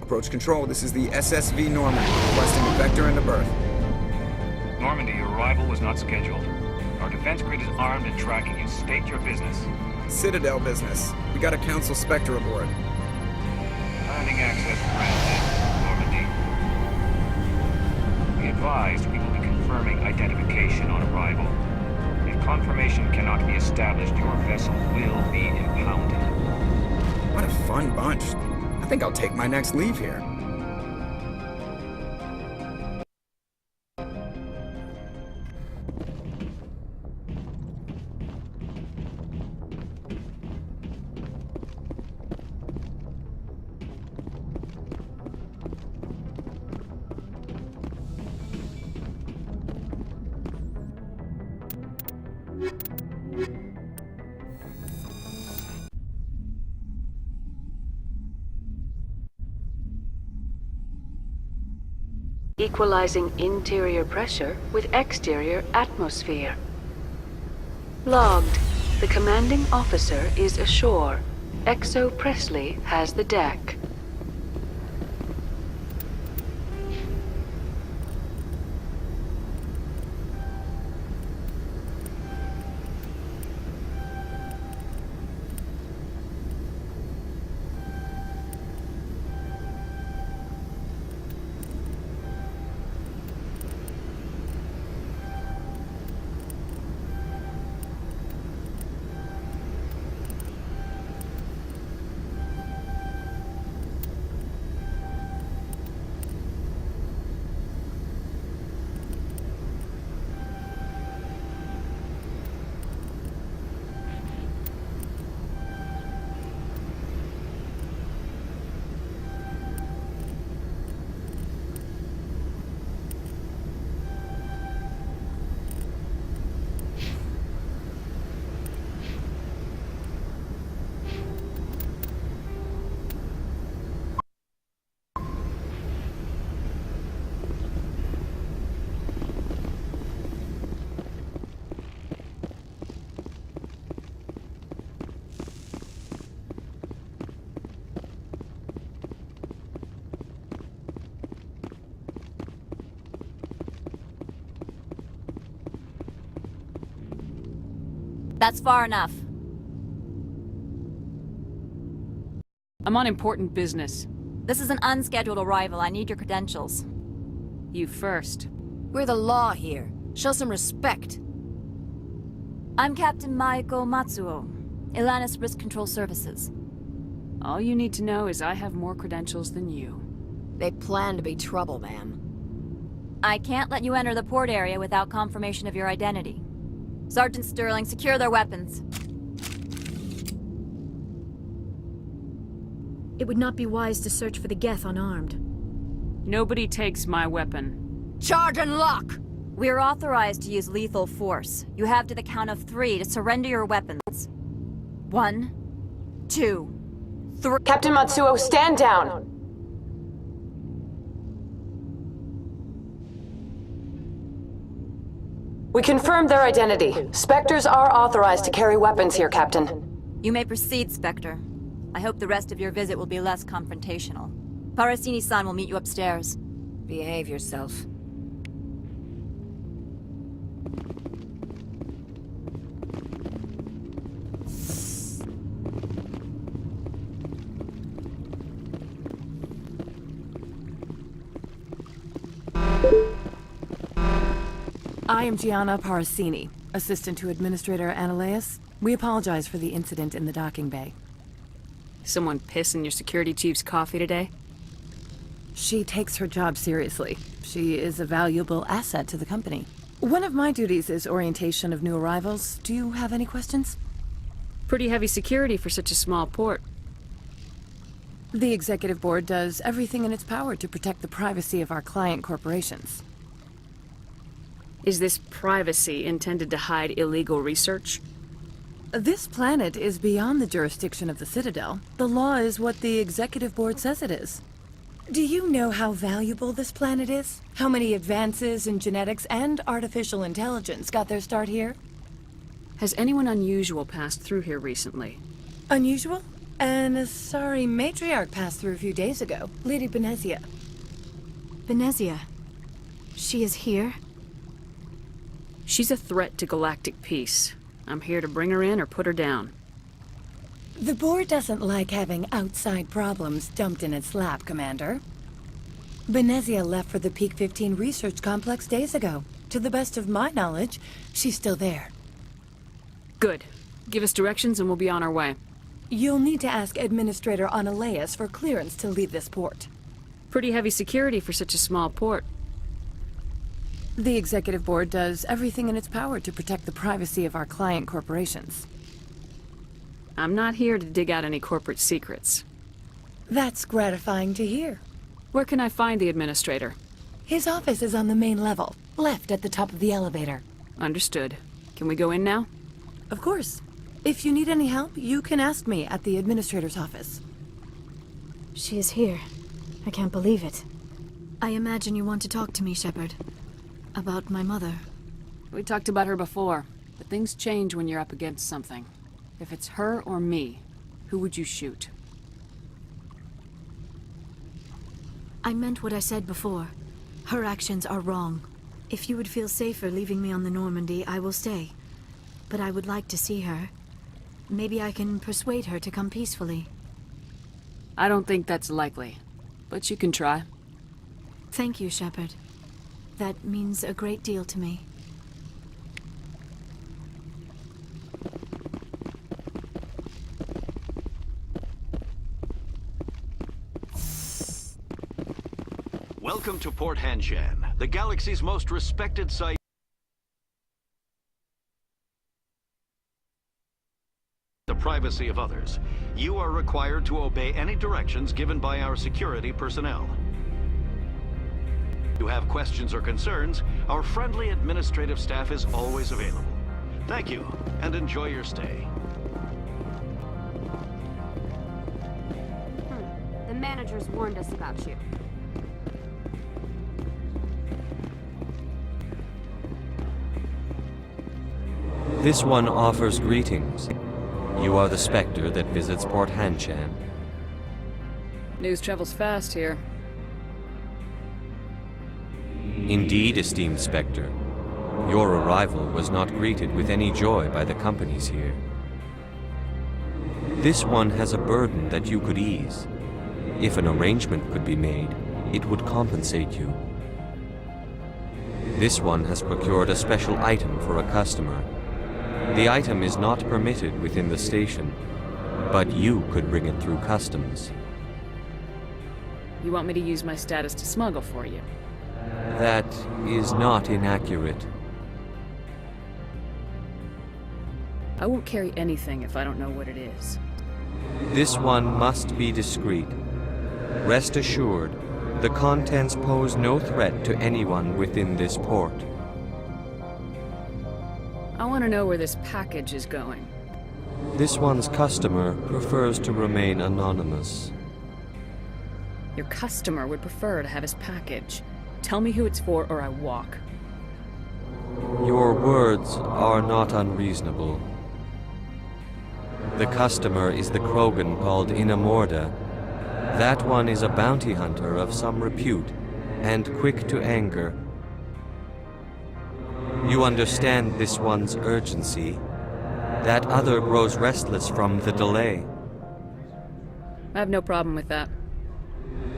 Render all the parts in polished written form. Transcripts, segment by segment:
Approach control, this is the SSV Normandy, requesting a vector into berth. Normandy, your arrival was not scheduled. Our defense grid is armed and tracking you. State your business. Citadel business. We got a Council Spectre aboard. Landing access granted, Normandy. Be advised, we will be confirming identification on arrival. If confirmation cannot be established, your vessel will be impounded. What a fun bunch. I think I'll take my next leave here. Equalizing interior pressure with exterior atmosphere. Logged. The commanding officer is ashore. Exo Presley has the deck. That's far enough. I'm on important business. This is an unscheduled arrival. I need your credentials. You first. We're the law here. Show some respect. I'm Captain Maiko Matsuo, Ilanis Risk Control Services. All you need to know is I have more credentials than you. They plan to be trouble, ma'am. I can't let you enter the port area without confirmation of your identity. Sergeant Sterling, secure their weapons. It would not be wise to search for the Geth unarmed. Nobody takes my weapon. Charge and lock! We're authorized to use lethal force. You have to the count of 3 to surrender your weapons. 1, 2, 3. Captain Matsuo, stand down! We confirmed their identity. Spectres are authorized to carry weapons here, Captain. You may proceed, Spectre. I hope the rest of your visit will be less confrontational. Parasini-san will meet you upstairs. Behave yourself. I am Gianna Parasini, assistant to Administrator Analeas. We apologize for the incident in the docking bay. Someone piss in your security chief's coffee today? She takes her job seriously. She is a valuable asset to the company. One of my duties is orientation of new arrivals. Do you have any questions? Pretty heavy security for such a small port. The Executive Board does everything in its power to protect the privacy of our client corporations. Is this privacy intended to hide illegal research? This planet is beyond the jurisdiction of the Citadel. The law is what the Executive Board says it is. Do you know how valuable this planet is? How many advances in genetics and artificial intelligence got their start here? Has anyone unusual passed through here recently? Unusual? And a sorry matriarch passed through a few days ago, Lady Benezia. Benezia. She is here? She's a threat to galactic peace. I'm here to bring her in or put her down. The board doesn't like having outside problems dumped in its lap, Commander. Benezia left for the Peak 15 research complex days ago. To the best of my knowledge, she's still there. Good. Give us directions and we'll be on our way. You'll need to ask Administrator Analeas for clearance to leave this port. Pretty heavy security for such a small port. The Executive Board does everything in its power to protect the privacy of our client corporations. I'm not here to dig out any corporate secrets. That's gratifying to hear. Where can I find the Administrator? His office is on the main level, left at the top of the elevator. Understood. Can we go in now? Of course. If you need any help, you can ask me at the Administrator's office. She is here. I can't believe it. I imagine you want to talk to me, Shepard. About my mother. We talked about her before, but things change when you're up against something. If it's her or me, who would you shoot? I meant what I said before. Her actions are wrong. If you would feel safer leaving me on the Normandy, I will stay. But I would like to see her. Maybe I can persuade her to come peacefully. I don't think that's likely, but you can try. Thank you, Shepard. That means a great deal to me. Welcome to Port Hanshan, the galaxy's most respected site. The privacy of others. You are required to obey any directions given by our security personnel. If you have questions or concerns, our friendly administrative staff is always available. Thank you, and enjoy your stay. The managers warned us about you. This one offers greetings. You are the Spectre that visits Port Hanshan. News travels fast here. Indeed, esteemed Spectre. Your arrival was not greeted with any joy by the companies here. This one has a burden that you could ease. If an arrangement could be made, it would compensate you. This one has procured a special item for a customer. The item is not permitted within the station, but you could bring it through customs. You want me to use my status to smuggle for you? That is not inaccurate. I won't carry anything if I don't know what it is. This one must be discreet. Rest assured, the contents pose no threat to anyone within this port. I want to know where this package is going. This one's customer prefers to remain anonymous. Your customer would prefer to have his package. Tell me who it's for or I walk. Your words are not unreasonable. The customer is the Krogan called Inamorda. That one is a bounty hunter of some repute, and quick to anger. You understand this one's urgency. That other grows restless from the delay. I have no problem with that.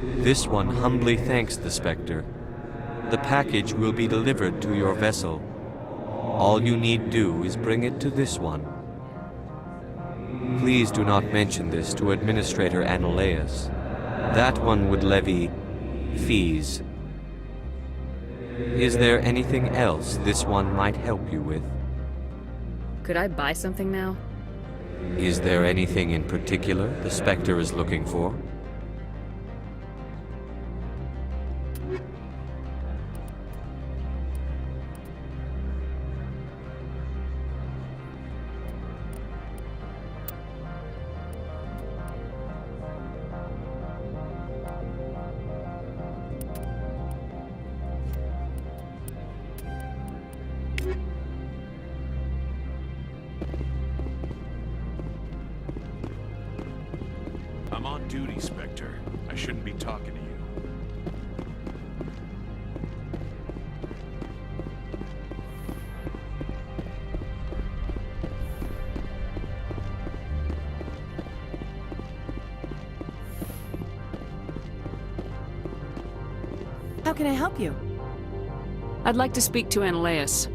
This one humbly thanks the Spectre. The package will be delivered to your vessel. All you need do is bring it to this one. Please do not mention this to Administrator Analeas. That one would levy fees. Is there anything else this one might help you with? Could I buy something now? Is there anything in particular the Spectre is looking for? I'm on duty, Spectre. I shouldn't be talking to you. How can I help you? I'd like to speak to Analeas.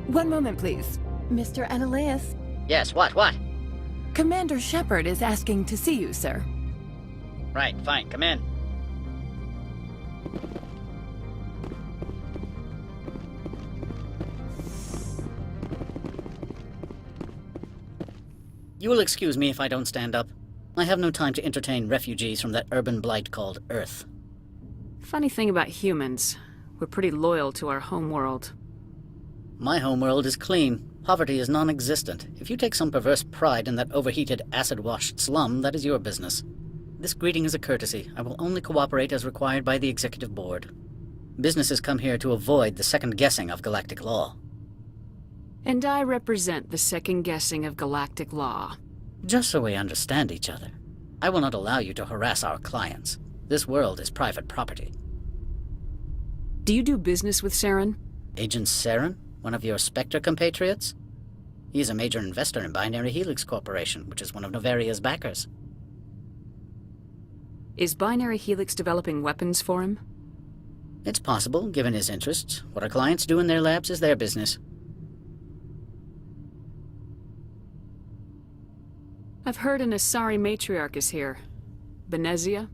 One moment, please. Mr. Analeas. Yes, what? Commander Shepard is asking to see you, sir. Right, fine, come in. You will excuse me if I don't stand up. I have no time to entertain refugees from that urban blight called Earth. Funny thing about humans, we're pretty loyal to our homeworld. My homeworld is clean. Poverty is non-existent. If you take some perverse pride in that overheated, acid-washed slum, that is your business. This greeting is a courtesy. I will only cooperate as required by the Executive Board. Businesses come here to avoid the second-guessing of galactic law. And I represent the second-guessing of galactic law. Just so we understand each other, I will not allow you to harass our clients. This world is private property. Do you do business with Saren? Agent Saren? One of your Spectre compatriots? He is a major investor in Binary Helix Corporation, which is one of Noveria's backers. Is Binary Helix developing weapons for him? It's possible, given his interests. What our clients do in their labs is their business. I've heard an Asari matriarch is here. Benezia?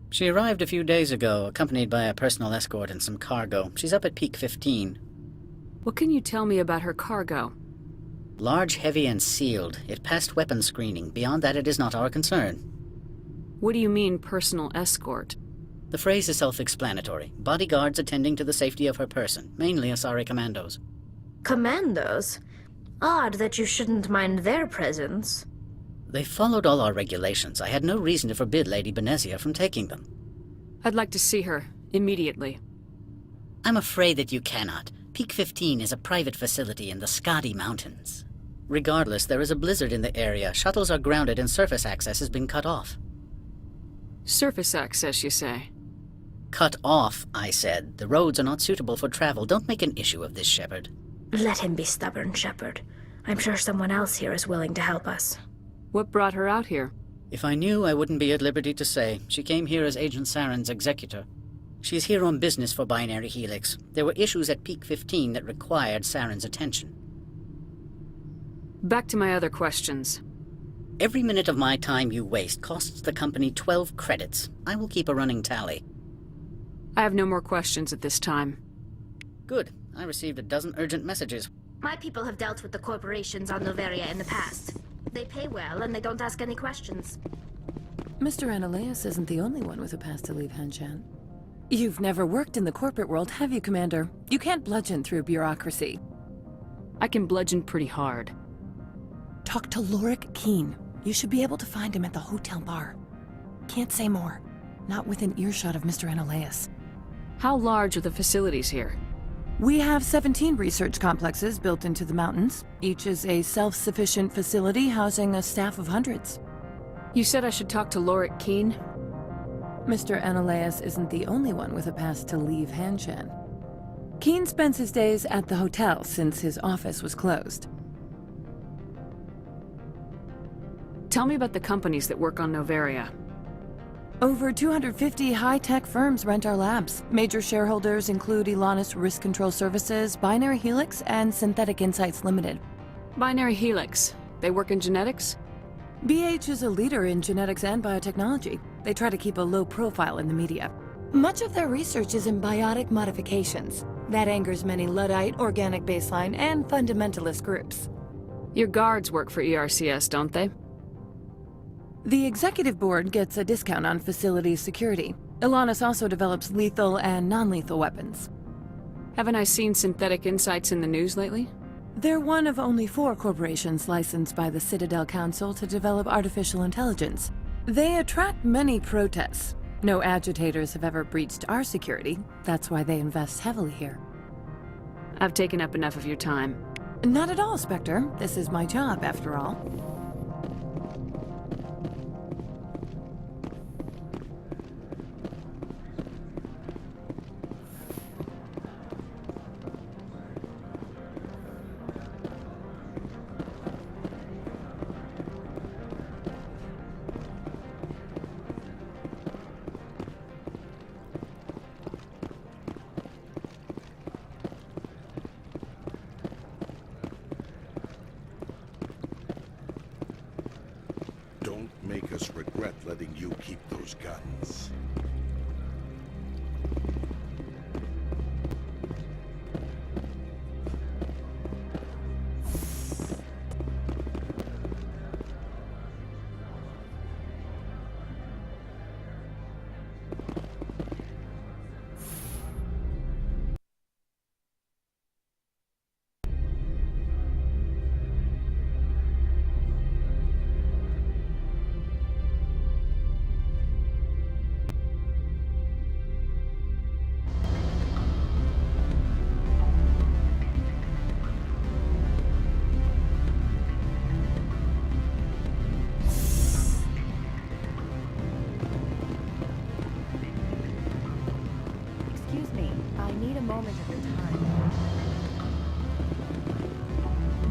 She arrived a few days ago, accompanied by a personal escort and some cargo. She's up at Peak 15. What can you tell me about her cargo? Large, heavy, and sealed. It passed weapons screening. Beyond that, it is not our concern. What do you mean, personal escort? The phrase is self-explanatory. Bodyguards attending to the safety of her person, mainly Asari commandos. Commandos? Odd that you shouldn't mind their presence. They followed all our regulations. I had no reason to forbid Lady Benezia from taking them. I'd like to see her, immediately. I'm afraid that you cannot. Peak 15 is a private facility in the Skadi Mountains. Regardless, there is a blizzard in the area. Shuttles are grounded and surface access has been cut off. Surface access, you say? Cut off, I said. The roads are not suitable for travel. Don't make an issue of this, Shepard. Let him be stubborn, Shepard. I'm sure someone else here is willing to help us. What brought her out here? If I knew, I wouldn't be at liberty to say. She came here as Agent Saren's executor. She's here on business for Binary Helix. There were issues at Peak 15 that required Saren's attention. Back to my other questions. Every minute of my time you waste costs the company 12 credits. I will keep a running tally. I have no more questions at this time. Good. I received a dozen urgent messages. My people have dealt with the corporations on Noveria in the past. They pay well, and they don't ask any questions. Mr. Analeas isn't the only one with a pass to leave Hanshan. You've never worked in the corporate world, have you, Commander? You can't bludgeon through bureaucracy. I can bludgeon pretty hard. Talk to Lorik Keane. You should be able to find him at the hotel bar. Can't say more. Not within earshot of Mr. Analeas. How large are the facilities here? We have 17 research complexes built into the mountains. Each is a self-sufficient facility housing a staff of hundreds. You said I should talk to Lorik Keane? Mr. Analeas isn't the only one with a pass to leave Hanshan. Keane spends his days at the hotel since his office was closed. Tell me about the companies that work on Noveria. Over 250 high-tech firms rent our labs. Major shareholders include Elanis Risk Control Services, Binary Helix, and Synthetic Insights Limited. Binary Helix. They work in genetics? BH is a leader in genetics and biotechnology. They try to keep a low profile in the media. Much of their research is in biotic modifications. That angers many Luddite, organic baseline, and fundamentalist groups. Your guards work for ERCS, don't they? The executive board gets a discount on facility security. Elanis also develops lethal and non-lethal weapons. Haven't I seen Synthetic Insights in the news lately? They're one of only 4 corporations licensed by the Citadel Council to develop artificial intelligence. They attract many protests. No agitators have ever breached our security. That's why they invest heavily here. I've taken up enough of your time. Not at all, Spectre. This is my job, after all. Don't make us regret letting you keep those guns.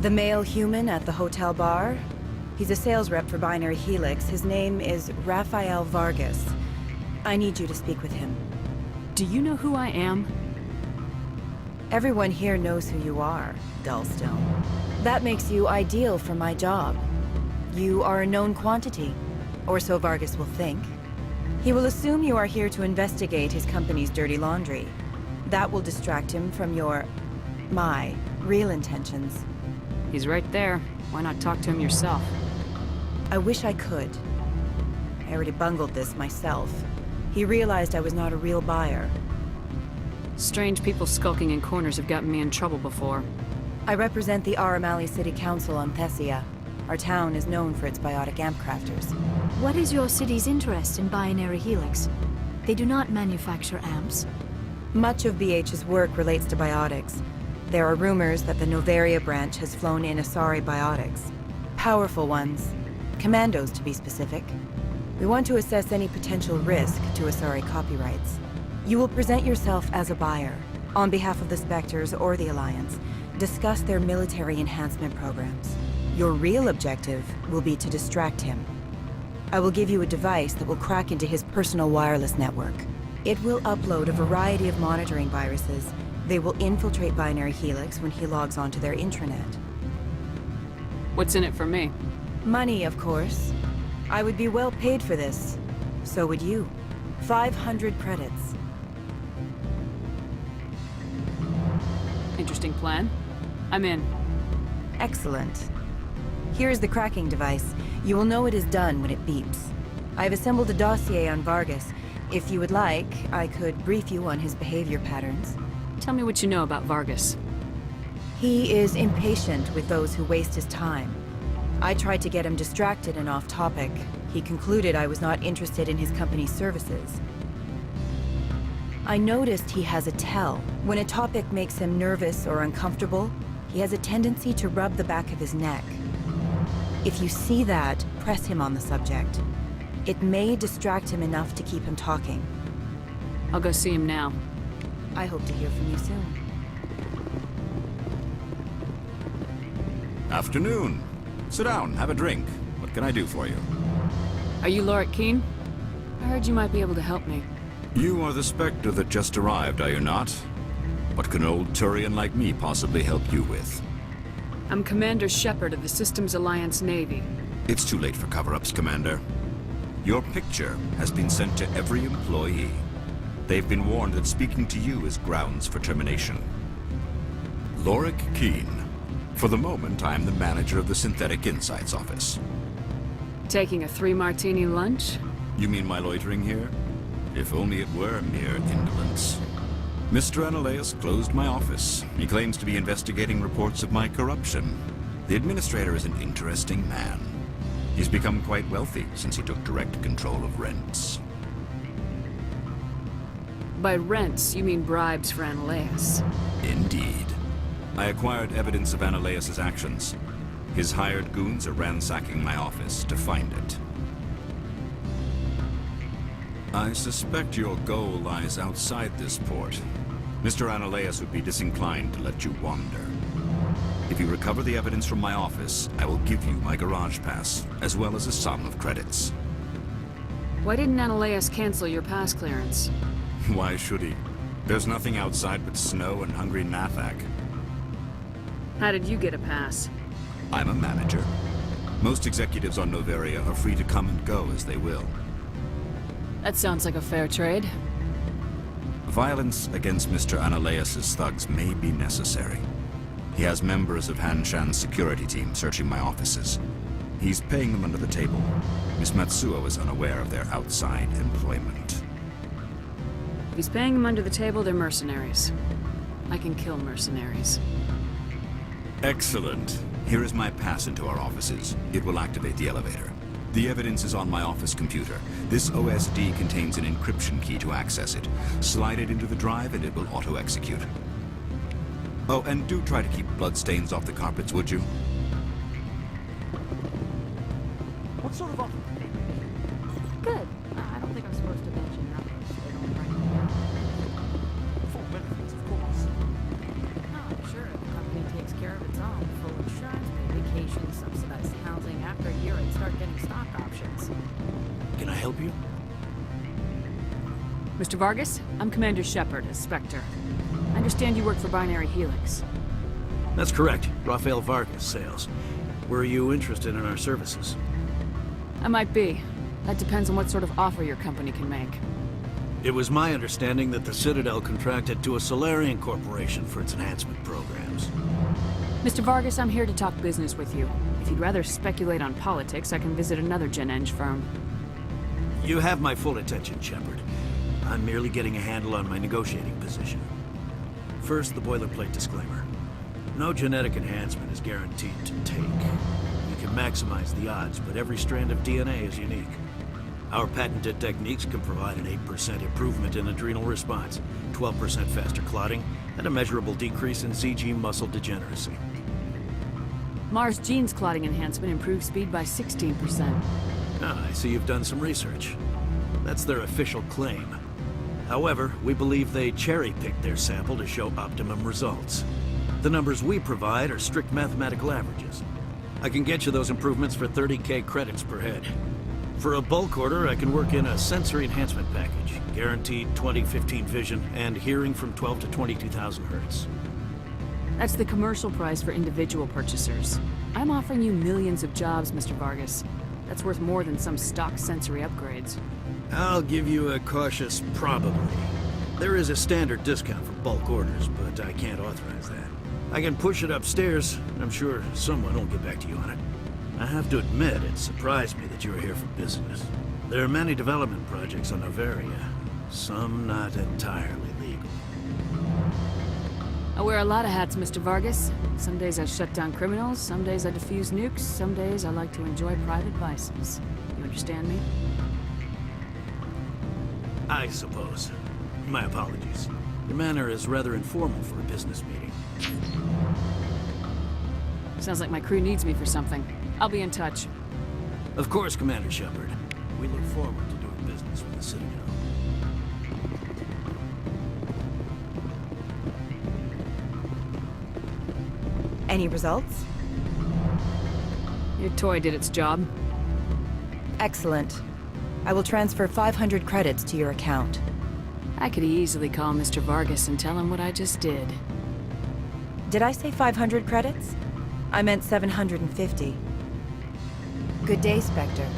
The male human at the hotel bar? He's a sales rep for Binary Helix. His name is Rafael Vargas. I need you to speak with him. Do you know who I am? Everyone here knows who you are, Dullstone. That makes you ideal for my job. You are a known quantity, or so Vargas will think. He will assume you are here to investigate his company's dirty laundry. That will distract him from my real intentions. He's right there. Why not talk to him yourself? I wish I could. I already bungled this myself. He realized I was not a real buyer. Strange people skulking in corners have gotten me in trouble before. I represent the Aramali City Council on Thessia. Our town is known for its biotic amp crafters. What is your city's interest in Binary Helix? They do not manufacture amps. Much of BH's work relates to biotics. There are rumors that the Noveria branch has flown in Asari biotics. Powerful ones. Commandos, to be specific. We want to assess any potential risk to Asari copyrights. You will present yourself as a buyer, on behalf of the Spectres or the Alliance. Discuss their military enhancement programs. Your real objective will be to distract him. I will give you a device that will crack into his personal wireless network. It will upload a variety of monitoring viruses. They will infiltrate Binary Helix when he logs onto their intranet. What's in it for me? Money, of course. I would be well paid for this. So would you. 500 credits. Interesting plan. I'm in. Excellent. Here is the cracking device. You will know it is done when it beeps. I have assembled a dossier on Vargas. If you would like, I could brief you on his behavior patterns. Tell me what you know about Vargas. He is impatient with those who waste his time. I tried to get him distracted and off topic. He concluded I was not interested in his company's services. I noticed he has a tell. When a topic makes him nervous or uncomfortable, he has a tendency to rub the back of his neck. If you see that, press him on the subject. It may distract him enough to keep him talking. I'll go see him now. I hope to hear from you soon. Afternoon. Sit down, have a drink. What can I do for you? Are you Loric Keane? I heard you might be able to help me. You are the Spectre that just arrived, are you not? What can an old Turian like me possibly help you with? I'm Commander Shepard of the Systems Alliance Navy. It's too late for cover-ups, Commander. Your picture has been sent to every employee. They've been warned that speaking to you is grounds for termination. Loric Keane. For the moment, I am the manager of the Synthetic Insights Office. Taking a 3-martini lunch? You mean my loitering here? If only it were mere indolence. Mr. Analeus closed my office. He claims to be investigating reports of my corruption. The administrator is an interesting man. He's become quite wealthy since he took direct control of rents. By rents, you mean bribes for Analeus. Indeed. I acquired evidence of Analeus's actions. His hired goons are ransacking my office to find it. I suspect your goal lies outside this port. Mr. Analeus would be disinclined to let you wander. If you recover the evidence from my office, I will give you my garage pass, as well as a sum of credits. Why didn't Analeus cancel your pass clearance? Why should he? There's nothing outside but snow and hungry Nathak. How did you get a pass? I'm a manager. Most executives on Noveria are free to come and go as they will. That sounds like a fair trade. Violence against Mr. Analeas' thugs may be necessary. He has members of Han Shan's security team searching my offices. He's paying them under the table. Miss Matsuo is unaware of their outside employment. If he's paying them under the table, they're mercenaries. I can kill mercenaries. Excellent. Here is my pass into our offices. It will activate the elevator. The evidence is on my office computer. This OSD contains an encryption key to access it. Slide it into the drive and it will auto-execute. Oh, and do try to keep bloodstains off the carpets, would you? What sort of offer? Good. I don't think I'm supposed to mention numbers. They don't write them down. Full benefits, of course. Oh, sure. The company takes care of its own. Full insurance, pay vacation, subsidized housing. After a year, I'd start getting stock options. Can I help you? Mr. Vargas, I'm Commander Shepard, as Spectre. I understand you work for Binary Helix. That's correct. Rafael Vargas, sales. Were you interested in our services? I might be. That depends on what sort of offer your company can make. It was my understanding that the Citadel contracted to a Solarian corporation for its enhancement programs. Mr. Vargas, I'm here to talk business with you. If you'd rather speculate on politics, I can visit another Gen-Eng firm. You have my full attention, Shepard. I'm merely getting a handle on my negotiating position. First, the boilerplate disclaimer. No genetic enhancement is guaranteed to take. You can maximize the odds, but every strand of DNA is unique. Our patented techniques can provide an 8% improvement in adrenal response, 12% faster clotting, and a measurable decrease in CG muscle degeneracy. Mars Gene's clotting enhancement improves speed by 16%. Ah, I see you've done some research. That's their official claim. However, we believe they cherry-picked their sample to show optimum results. The numbers we provide are strict mathematical averages. I can get you those improvements for 30K credits per head. For a bulk order, I can work in a sensory enhancement package, guaranteed 20/15 vision, and hearing from 12 to 22,000 hertz. That's the commercial price for individual purchasers. I'm offering you millions of jobs, Mr. Vargas. That's worth more than some stock sensory upgrades. I'll give you a cautious probably. There is a standard discount for bulk orders, but I can't authorize that. I can push it upstairs, and I'm sure someone will get back to you on it. I have to admit, it surprised me that you were here for business. There are many development projects on Noveria, some not entirely legal. I wear a lot of hats, Mr. Vargas. Some days I shut down criminals, some days I defuse nukes, some days I like to enjoy private vices. You understand me? I suppose. My apologies. Your manner is rather informal for a business meeting. Sounds like my crew needs me for something. I'll be in touch. Of course, Commander Shepard. We look forward to doing business with the Citadel. Any results? Your toy did its job. Excellent. I will transfer 500 credits to your account. I could easily call Mr. Vargas and tell him what I just did. Did I say 500 credits? I meant 750. Good day, Spectre.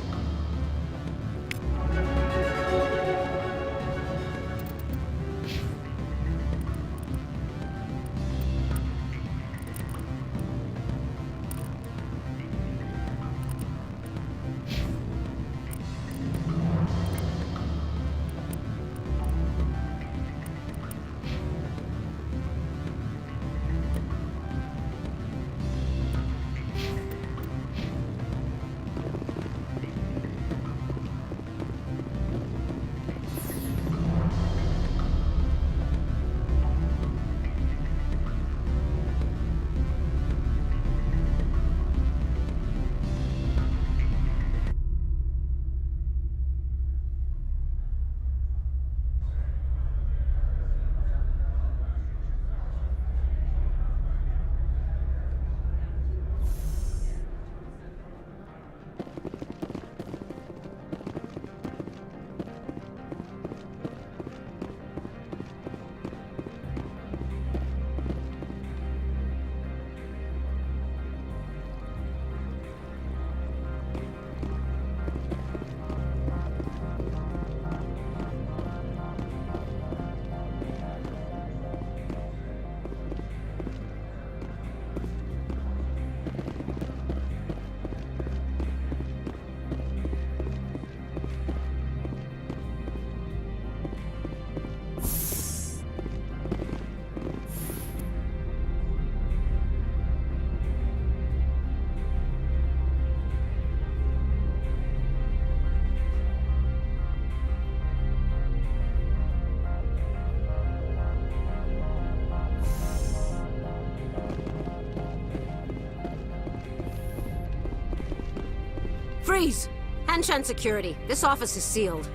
Freeze! Hanshan security. This office is sealed.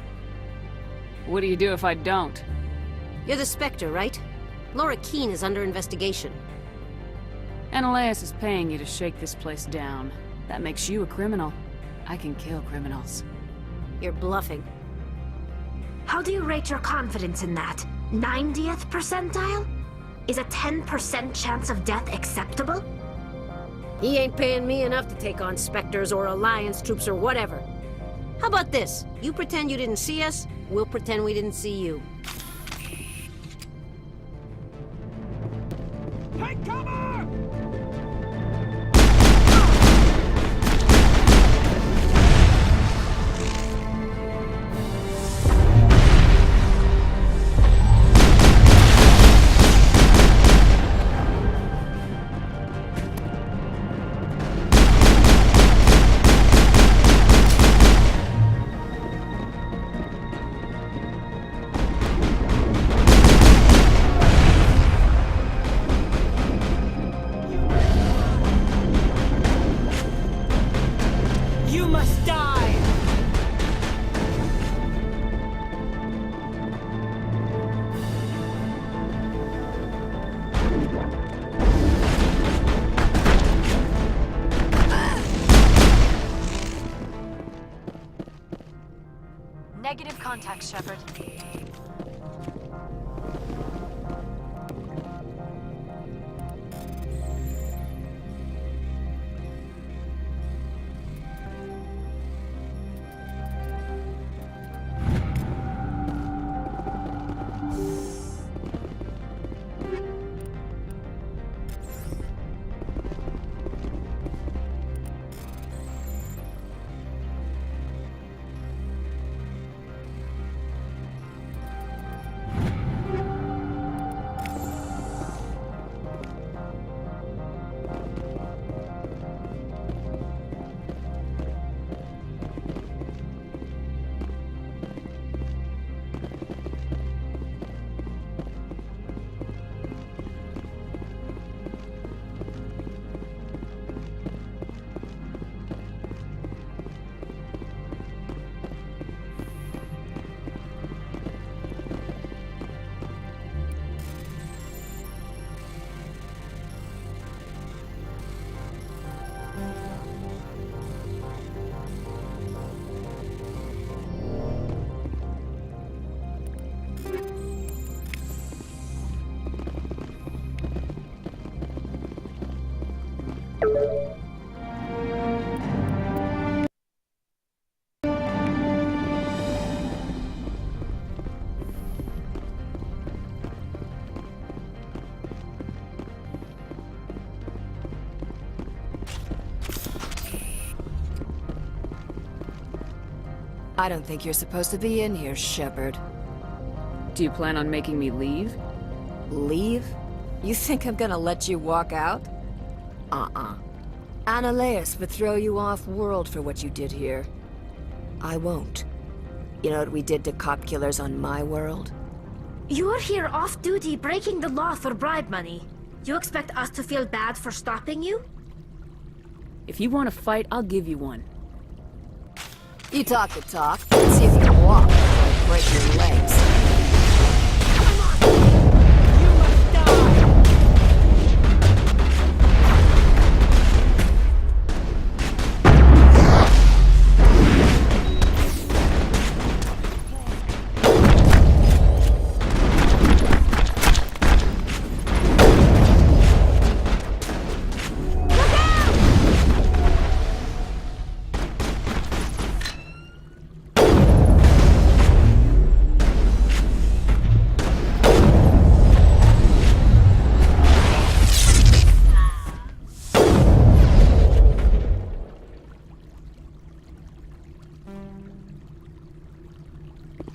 What do you do if I don't? You're the Spectre, right? Laura Keane is under investigation. Ananias is paying you to shake this place down. That makes you a criminal. I can kill criminals. You're bluffing. How do you rate your confidence in that? 90th percentile? Is a 10% chance of death acceptable? He ain't paying me enough to take on Spectres or Alliance troops or whatever. How about this? You pretend you didn't see us, we'll pretend we didn't see you. Take cover! Negative contact, Shepard. I don't think you're supposed to be in here, Shepard. Do you plan on making me leave? Leave? You think I'm gonna let you walk out? Ananias would throw you off-world for what you did here. I won't. You know what we did to cop killers on my world? You're here off-duty breaking the law for bribe money. You expect us to feel bad for stopping you? If you want to fight, I'll give you one. You talk the talk. Let's see if you can walk or break your legs.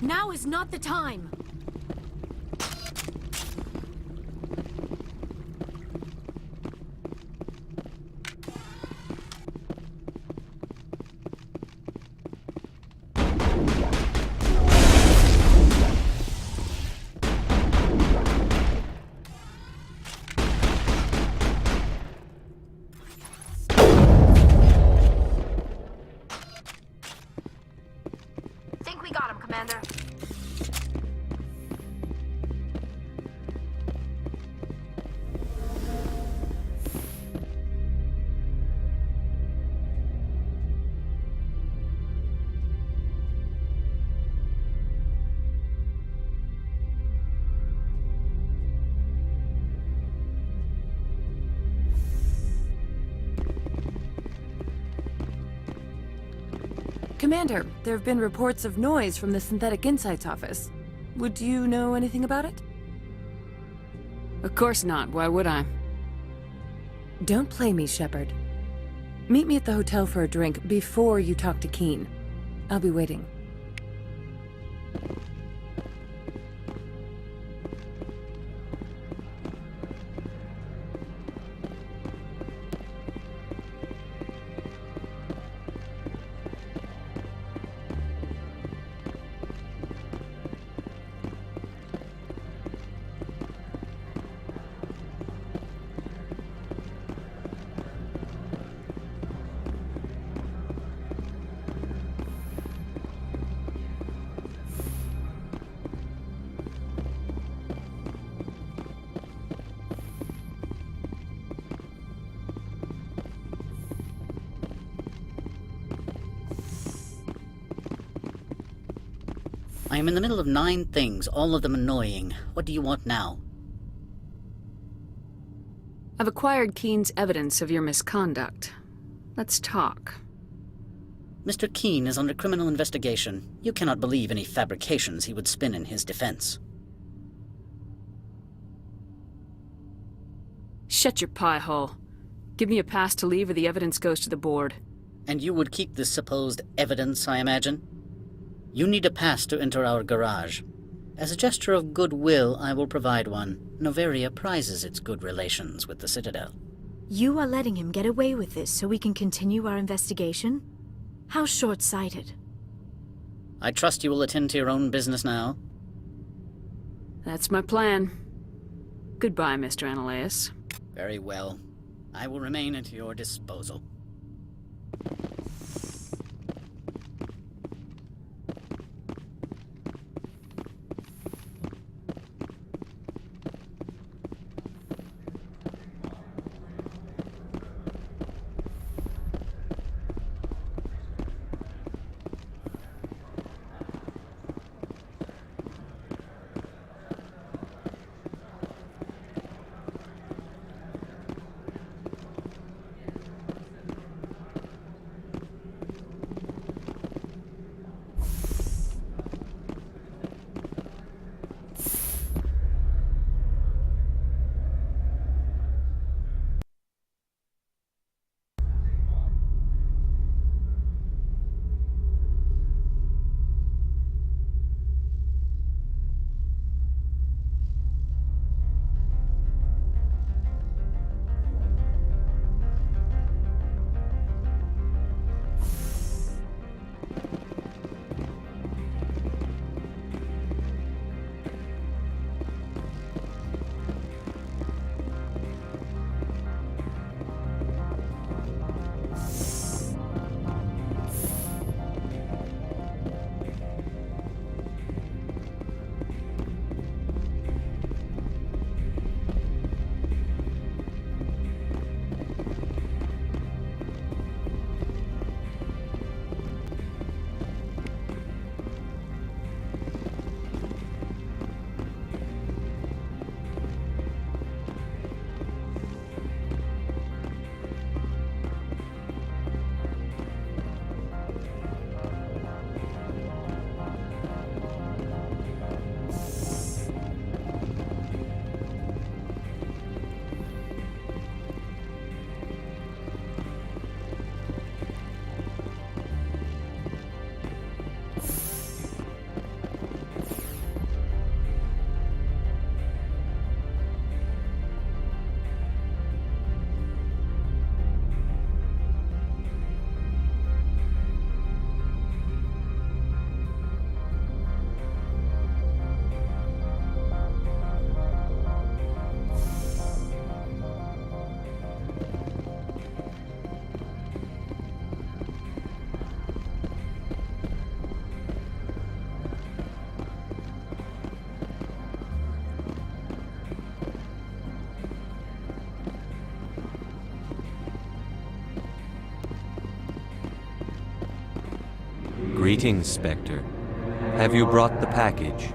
Now is not the time! Commander. Commander, there have been reports of noise from the Synthetic Insights office. Would you know anything about it? Of course not. Why would I? Don't play me, Shepard. Meet me at the hotel for a drink before you talk to Keane. I'll be waiting. I am in the middle of 9 things, all of them annoying. What do you want now? I've acquired Keane's evidence of your misconduct. Let's talk. Mr. Keane is under criminal investigation. You cannot believe any fabrications he would spin in his defense. Shut your pie hole. Give me a pass to leave or the evidence goes to the board. And you would keep this supposed evidence, I imagine? You need a pass to enter our garage. As a gesture of goodwill, I will provide one. Noveria prizes its good relations with the Citadel. You are letting him get away with this so we can continue our investigation? How short-sighted. I trust you will attend to your own business now. That's my plan. Goodbye, Mr. Ananias. Very well. I will remain at your disposal. Greetings, Spectre. Have you brought the package?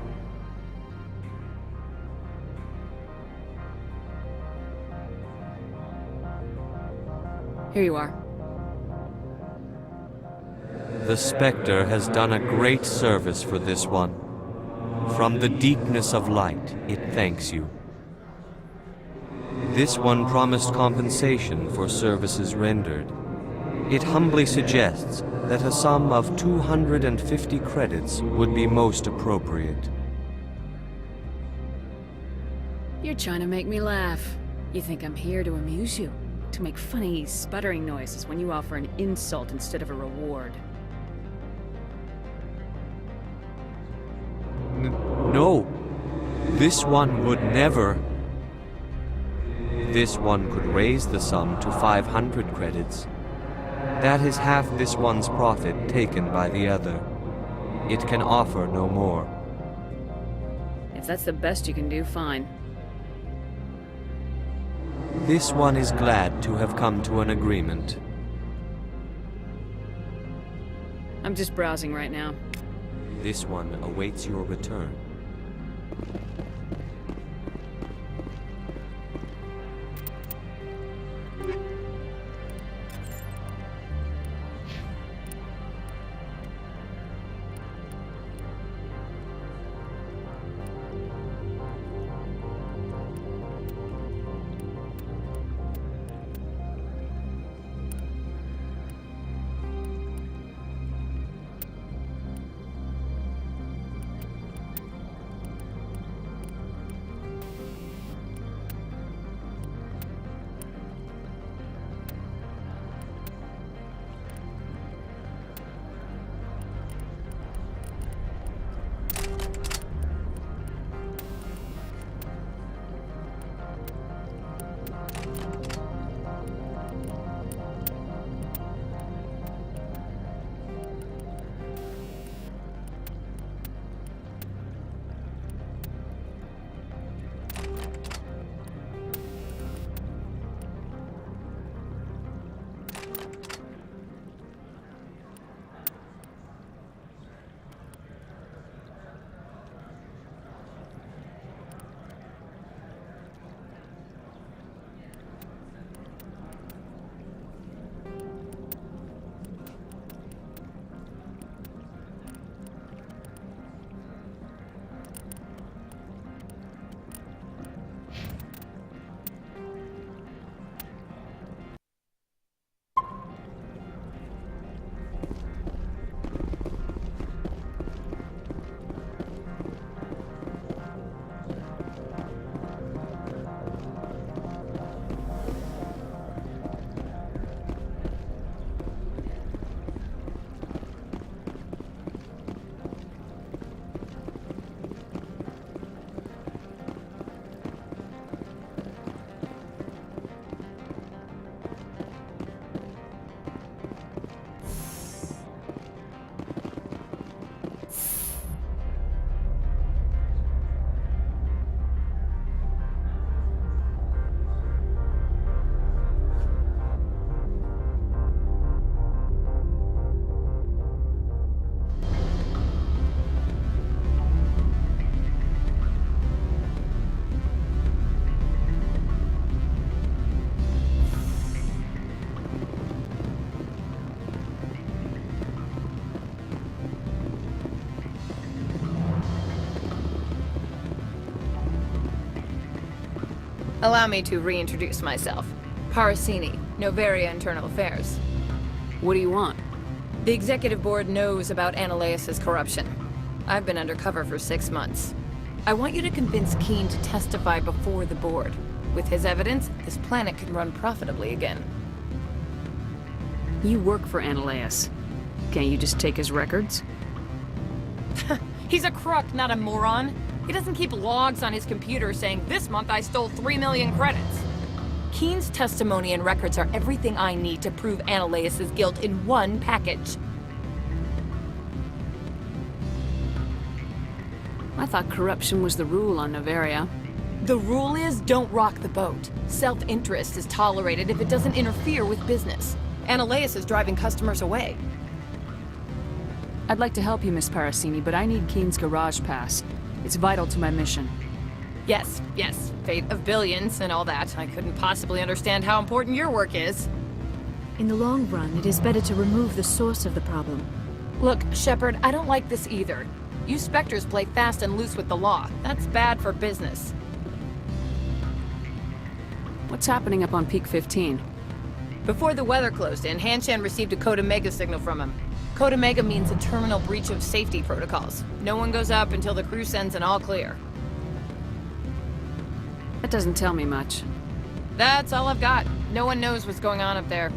Here you are. The Spectre has done a great service for this one. From the deepness of light, it thanks you. This one promised compensation for services rendered. It humbly suggests that a sum of 250 credits would be most appropriate. You're trying to make me laugh. You think I'm here to amuse you? To make funny, sputtering noises when you offer an insult instead of a reward. No. This one would never. This one could raise the sum to 500 credits. That is half this one's profit taken by the other. It can offer no more. If that's the best you can do, fine. This one is glad to have come to an agreement. I'm just browsing right now. This one awaits your return. Allow me to reintroduce myself. Parasini, Noveria Internal Affairs. What do you want? The Executive Board knows about Ananias' corruption. I've been undercover for 6 months. I want you to convince Keane to testify before the Board. With his evidence, this planet can run profitably again. You work for Ananias. Can't you just take his records? He's a crook, not a moron. He doesn't keep logs on his computer saying, "This month I stole 3 million credits." Keane's testimony and records are everything I need to prove Ananias' guilt in one package. I thought corruption was the rule on Noveria. The rule is, don't rock the boat. Self-interest is tolerated if it doesn't interfere with business. Ananias is driving customers away. I'd like to help you, Miss Parasini, but I need Keane's garage pass. It's vital to my mission. Yes, yes. Fate of billions and all that. I couldn't possibly understand how important your work is. In the long run, it is better to remove the source of the problem. Look, Shepard, I don't like this either. You Spectres play fast and loose with the law. That's bad for business. What's happening up on Peak 15? Before the weather closed in, Hanshan received a Code Omega signal from him. Code Omega means a terminal breach of safety protocols. No one goes up until the crew sends an all clear. That doesn't tell me much. That's all I've got. No one knows what's going on up there.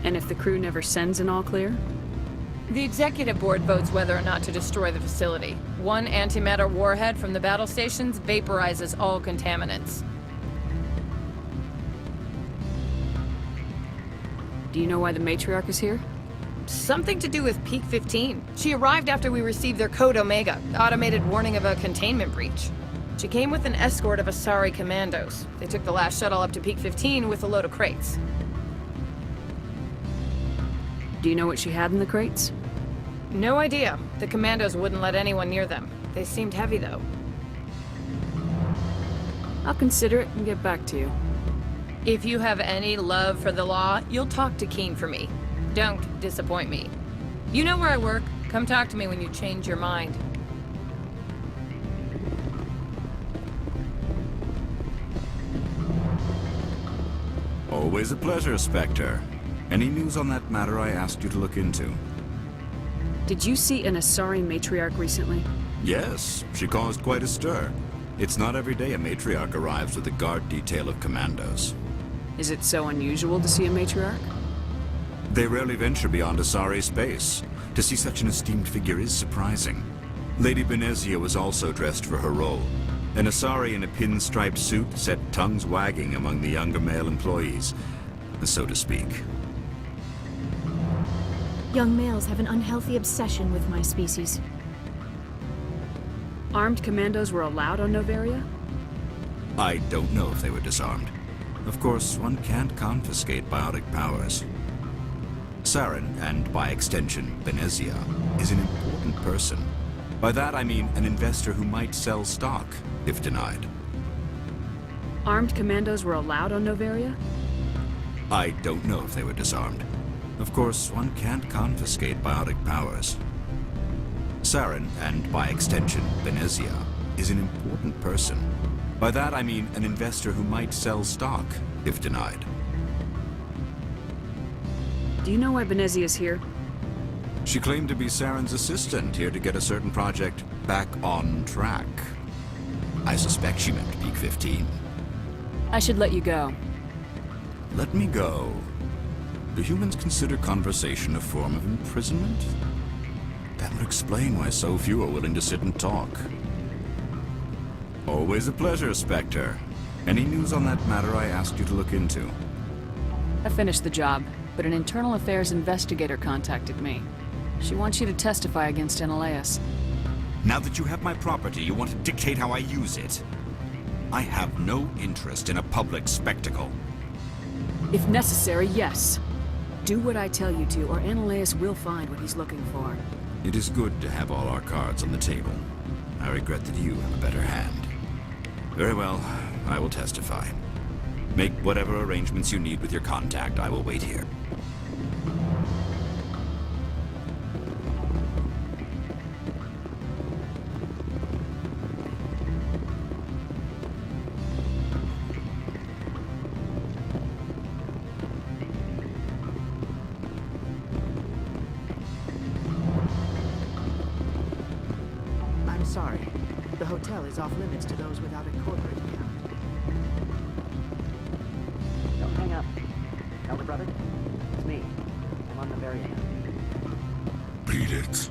And if the crew never sends an all clear? The executive board votes whether or not to destroy the facility. One antimatter warhead from the battle stations vaporizes all contaminants. Do you know why the matriarch is here? Something to do with Peak 15. She arrived after we received their Code Omega, automated warning of a containment breach. She came with an escort of Asari commandos. They took the last shuttle up to Peak 15 with a load of crates. Do you know what she had in the crates? No idea. The commandos wouldn't let anyone near them. They seemed heavy, though. I'll consider it and get back to you. If you have any love for the law, you'll talk to Keane for me. Don't disappoint me. You know where I work. Come talk to me when you change your mind. Always a pleasure, Spectre. Any news on that matter I asked you to look into? Did you see an Asari matriarch recently? Yes, she caused quite a stir. It's not every day a matriarch arrives with a guard detail of commandos. Is it so unusual to see a matriarch? They rarely venture beyond Asari space. To see such an esteemed figure is surprising. Lady Benezia was also dressed for her role. An Asari in a pinstriped suit set tongues wagging among the younger male employees, so to speak. Young males have an unhealthy obsession with my species. Armed commandos were allowed on Noveria? I don't know if they were disarmed. Of course, one can't confiscate biotic powers. Saren, and by extension, Benezia, is an important person. By that I mean an investor who might sell stock, if denied. Armed commandos were allowed on Noveria? I don't know if they were disarmed. Of course, one can't confiscate biotic powers. Saren, and by extension, Benezia, is an important person. By that I mean an investor who might sell stock, if denied. Do you know why Benezia is here? She claimed to be Saren's assistant, here to get a certain project back on track. I suspect she meant Peak 15. I should let you go. Let me go. Do humans consider conversation a form of imprisonment? That would explain why so few are willing to sit and talk. Always a pleasure, Spectre. Any news on that matter I asked you to look into? I finished the job, but an internal affairs investigator contacted me. She wants you to testify against Eneleus. Now that you have my property, you want to dictate how I use it? I have no interest in a public spectacle. If necessary, yes. Do what I tell you to, or Eneleus will find what he's looking for. It is good to have all our cards on the table. I regret that you have a better hand. Very well, I will testify. Make whatever arrangements you need with your contact. I will wait here. I'm sorry. The hotel is off limits to those without a corporate account. Don't hang up. Elder brother? It's me. I'm on Noveria now. Beat it.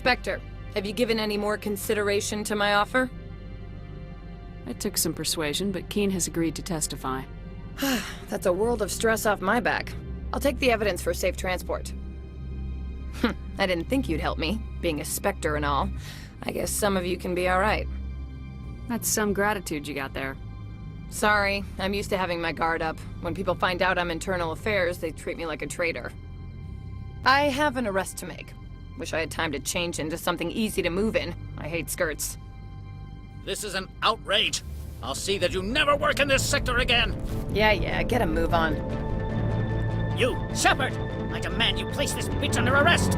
Spectre, have you given any more consideration to my offer? It took some persuasion, but Keane has agreed to testify. That's a world of stress off my back. I'll take the evidence for safe transport. I didn't think you'd help me, being a Spectre and all. I guess some of you can be alright. That's some gratitude you got there. Sorry, I'm used to having my guard up. When people find out I'm internal affairs, they treat me like a traitor. I have an arrest to make. Wish I had time to change into something easy to move in. I hate skirts. This is an outrage. I'll see that you never work in this sector again. Yeah, get a move on. You, Shepard! I demand you place this bitch under arrest!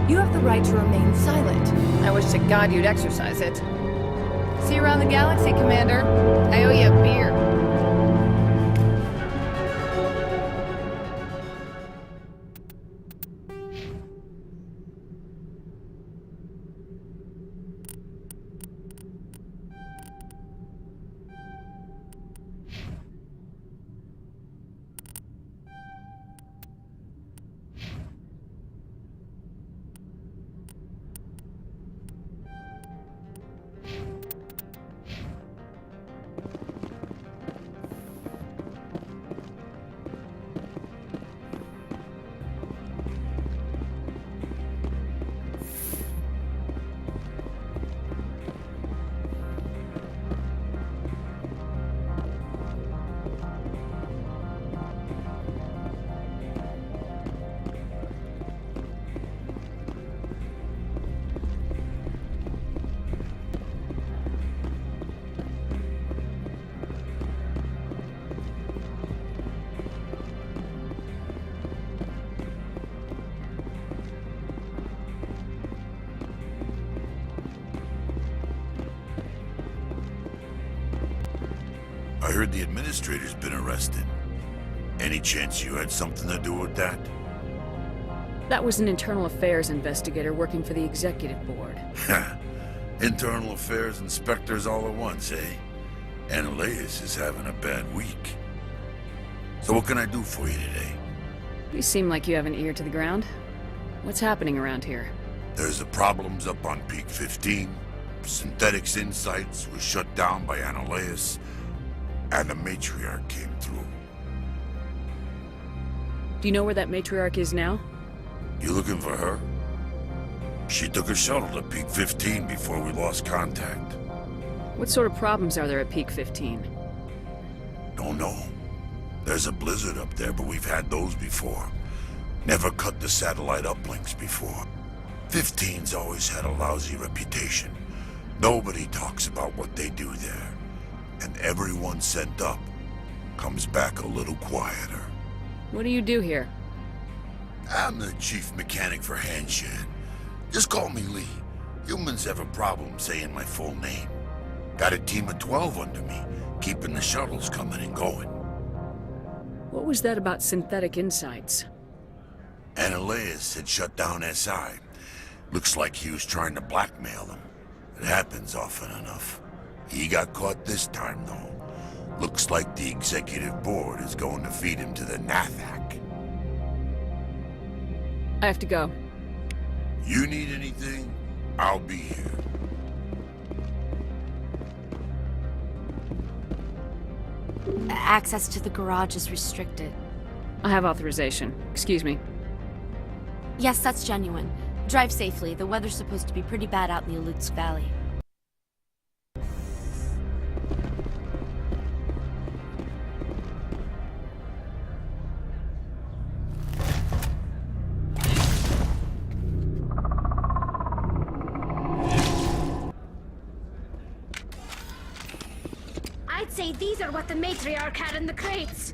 You have the right to remain silent. I wish to God you'd exercise it. See you around the galaxy, Commander. I owe you a beer. I heard the administrator's been arrested. Any chance you had something to do with that? That was an internal affairs investigator working for the executive board. Internal affairs inspectors all at once, eh? Ananias is having a bad week. So what can I do for you today? You seem like you have an ear to the ground. What's happening around here? There's the problems up on Peak 15. Synthetics Insights was shut down by Ananias, and the matriarch came through. Do you know where that matriarch is now? You looking for her? She took a shuttle to Peak 15 before we lost contact. What sort of problems are there at Peak 15? Don't know. There's a blizzard up there, but we've had those before. Never cut the satellite uplinks before. 15's always had a lousy reputation. Nobody talks about what they do there. And everyone sent up comes back a little quieter. What do you do here? I'm the chief mechanic for Handshed. Just call me Lee. Humans have a problem saying my full name. Got a team of 12 under me, keeping the shuttles coming and going. What was that about Synthetic Insights? Ananias had shut down SI. Looks like he was trying to blackmail them. It happens often enough. He got caught this time, though. Looks like the executive board is going to feed him to the Nathak. I have to go. You need anything? I'll be here. Access to the garage is restricted. I have authorization. Excuse me. Yes, that's genuine. Drive safely. The weather's supposed to be pretty bad out in the Alutsk Valley. I'd say these are what the matriarch had in the crates.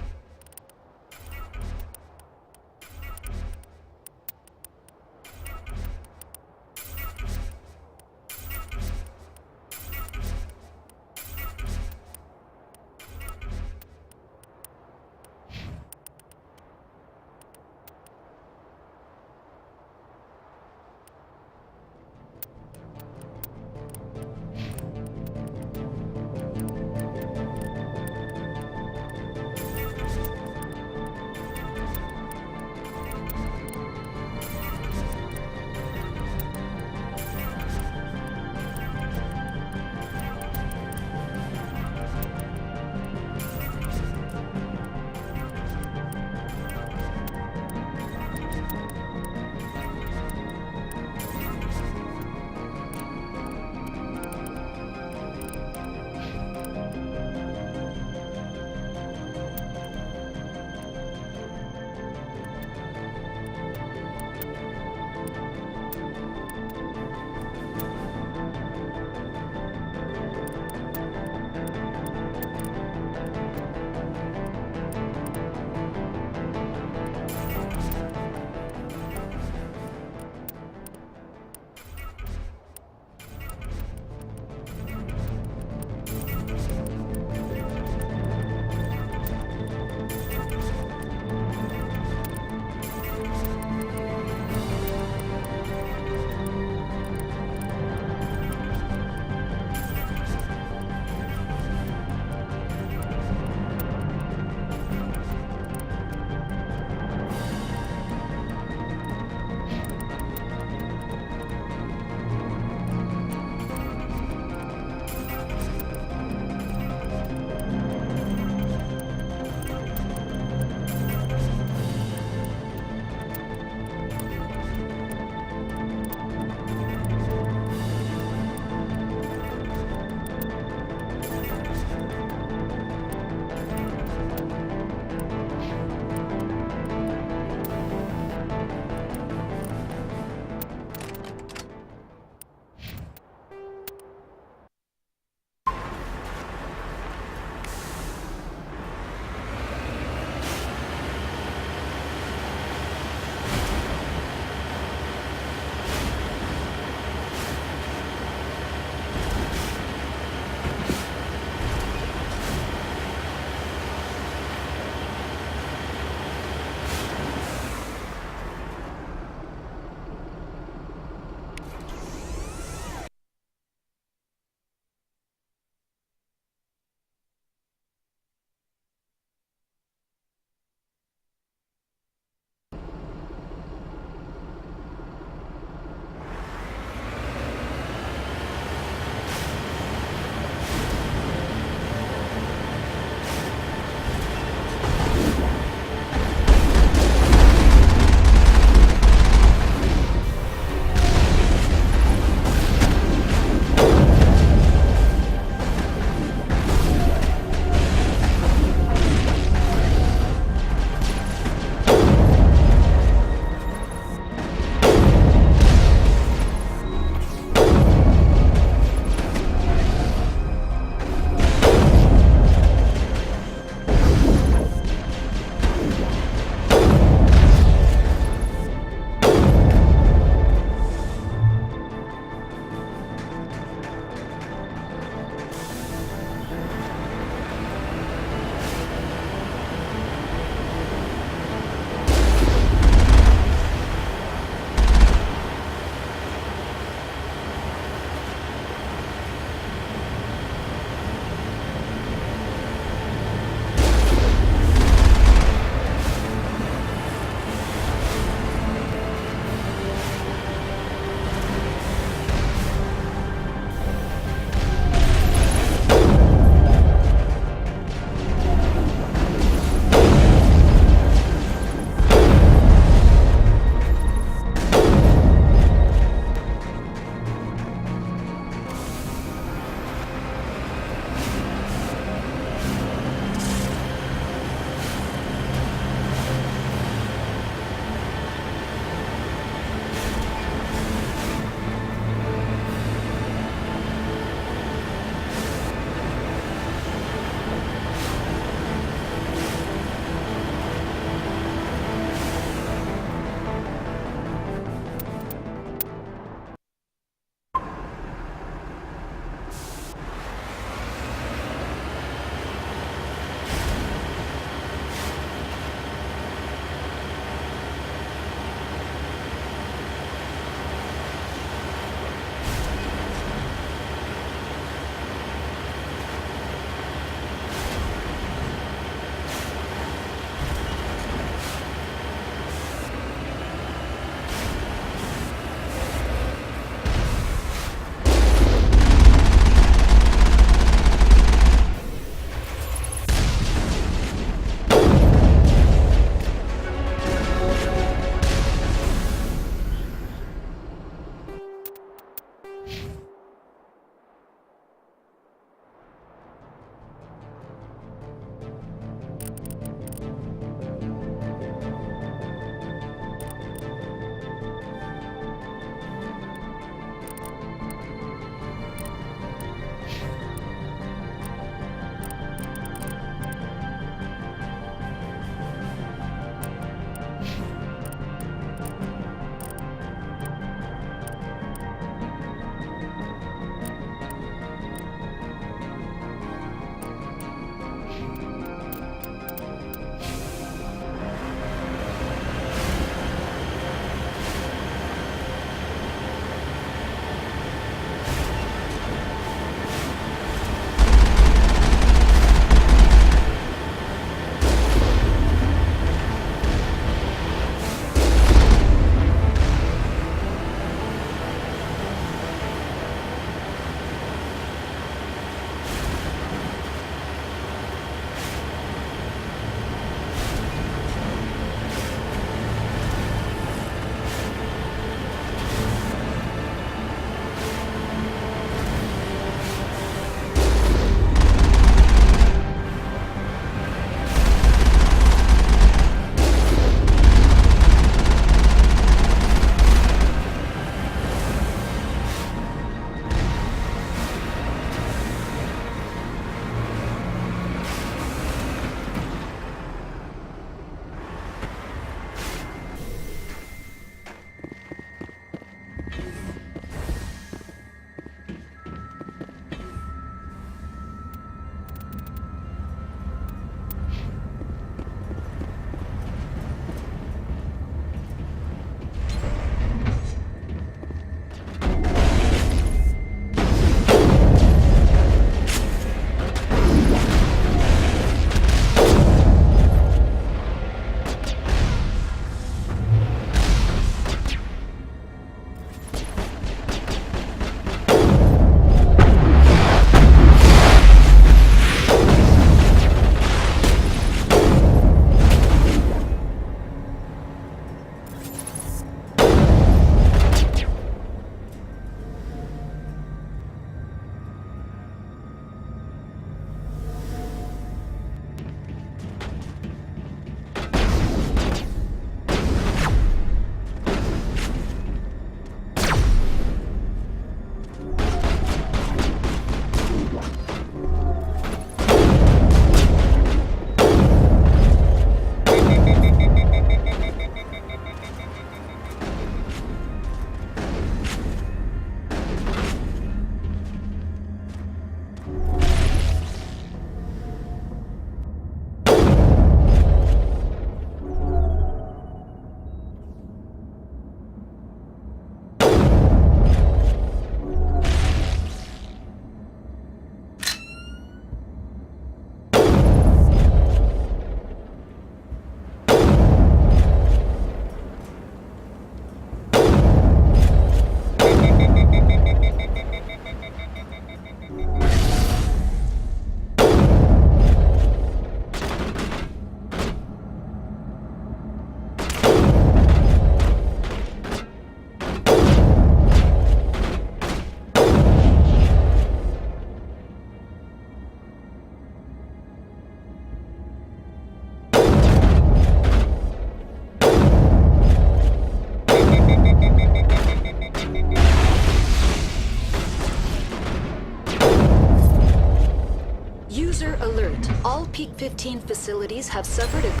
User alert. All Peak 15 facilities have suffered a